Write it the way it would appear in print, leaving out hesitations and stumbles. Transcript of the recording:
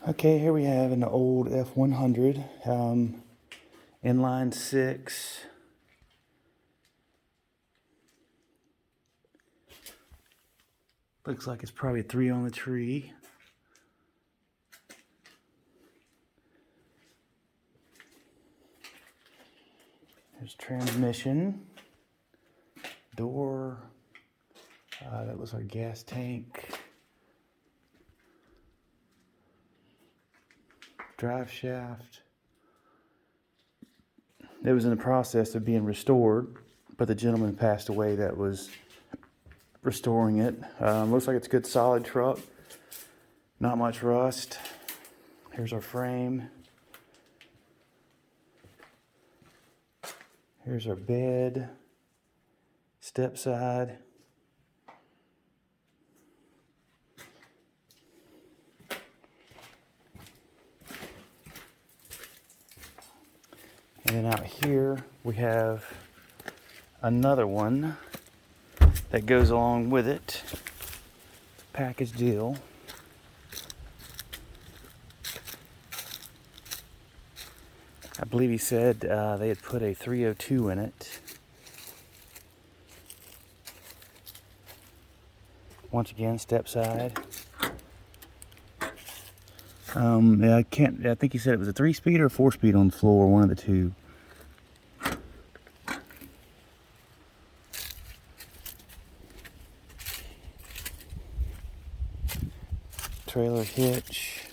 Okay, here we have an old F100, inline 6. Looks like it's probably 3 on the tree. There's transmission, door, that was our gas tank, drive shaft. It was in the process of being restored, but the gentleman passed away that was restoring it. Looks like it's a good solid truck, not much rust. Here's our frame. Here's our bed, step side. And then out here we have another one that goes along with it. It's a package deal. I believe he said they had put a 302 in it. Once again, step side. Yeah, I think he said it was a 3-speed or a 4-speed on the floor, one of the two. Trailer hitch.